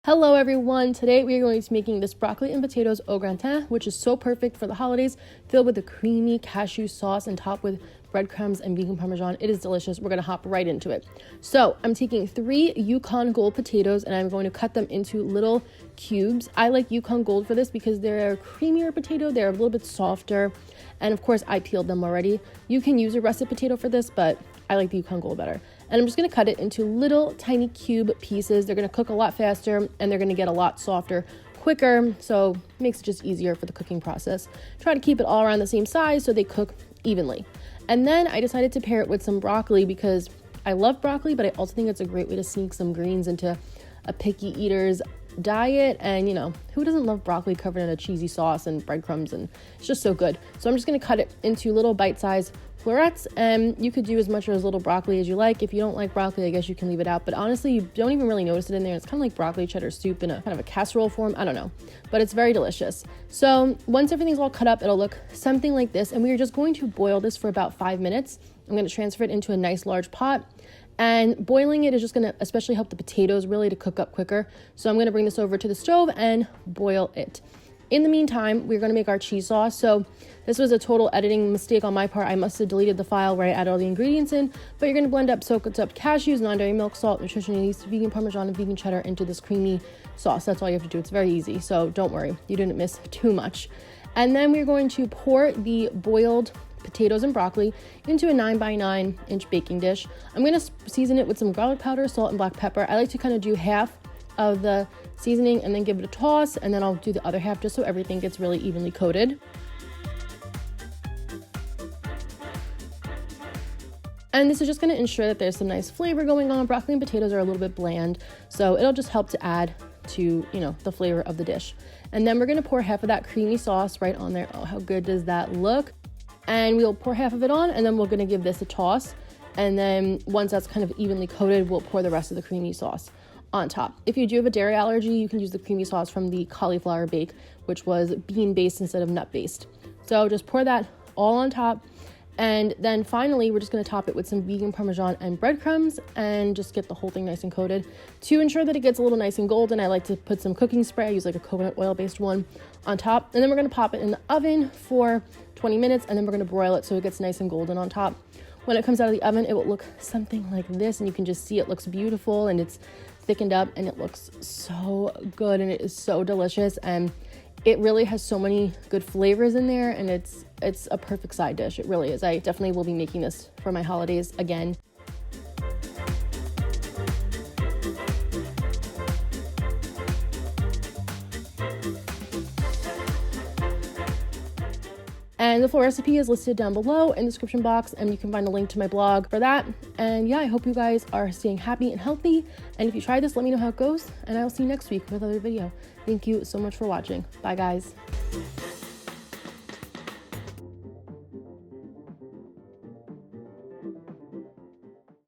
Hello everyone, today we are going to be making this broccoli and potatoes au gratin, which is so perfect for the holidays, filled with a creamy cashew sauce and topped with breadcrumbs and vegan parmesan. It is delicious. We're going to hop right into it. So I'm taking 3 Yukon Gold potatoes and I'm going to cut them into little cubes. I like Yukon Gold for this because they're a creamier potato, they're a little bit softer, and of course I peeled them already. You can use a russet potato for this, but I like the Yukon Gold better. And I'm just going to cut it into little tiny cube pieces. They're going to cook a lot faster and they're going to get a lot softer quicker, so it makes it just easier for the cooking process. Try to keep it all around the same size so they cook evenly. And then I decided to pair it with some broccoli because I love broccoli, but I also think it's a great way to sneak some greens into a picky eater's diet. And you know, who doesn't love broccoli covered in a cheesy sauce and breadcrumbs, and it's just so good. So I'm just going to cut it into little bite-sized florets, and you could do as much or as little broccoli as you like. If you don't like broccoli, I guess you can leave it out, but honestly you don't even really notice it in there. It's kind of like broccoli cheddar soup in a kind of a casserole form. I don't know, but it's very delicious. So once everything's all cut up, it'll look something like this, and we are just going to boil this for about 5 minutes. I'm going to transfer it into a nice large pot, and boiling it is just going to especially help the potatoes really to cook up quicker. So I'm going to bring this over to the stove and boil it. In the meantime, we're going to make our cheese sauce. So this was a total editing mistake on my part. I must have deleted the file where I added all the ingredients in, but you're going to blend up soaked up cashews, non-dairy milk, salt, nutritional, yeast, vegan parmesan, and vegan cheddar into this creamy sauce. That's all you have to do. It's very easy. So don't worry, you didn't miss too much. And then we're going to pour the boiled potatoes and broccoli into a 9x9 inch baking dish. I'm going to season it with some garlic powder, salt, and black pepper. I like to kind of do half of the seasoning and then give it a toss, and then I'll do the other half just so everything gets really evenly coated. And this is just going to ensure that there's some nice flavor going on. Broccoli and potatoes are a little bit bland, so it'll just help to add to, you know, the flavor of the dish. And then we're going to pour half of that creamy sauce right on there. Oh, how good does that look? And we'll pour half of it on, and then we're going to give this a toss. And then once that's kind of evenly coated, we'll pour the rest of the creamy sauce on top. If you do have a dairy allergy, you can use the creamy sauce from the cauliflower bake, which was bean-based instead of nut-based. So just pour that all on top. And then finally, we're just going to top it with some vegan parmesan and breadcrumbs and just get the whole thing nice and coated. To ensure that it gets a little nice and golden, I like to put some cooking spray. I use like a coconut oil based one on top. And then we're going to pop it in the oven for 20 minutes, and then we're going to broil it so it gets nice and golden on top. When it comes out of the oven, it will look something like this, and you can just see it looks beautiful and it's thickened up and it looks so good and it is so delicious, and it really has so many good flavors in there, and it's a perfect side dish. It really is. I definitely will be making this for my holidays again. And the full recipe is listed down below in the description box, and you can find a link to my blog for that. And yeah, I hope you guys are staying happy and healthy. And if you try this, let me know how it goes, and I will see you next week with another video. Thank you so much for watching. Bye, guys.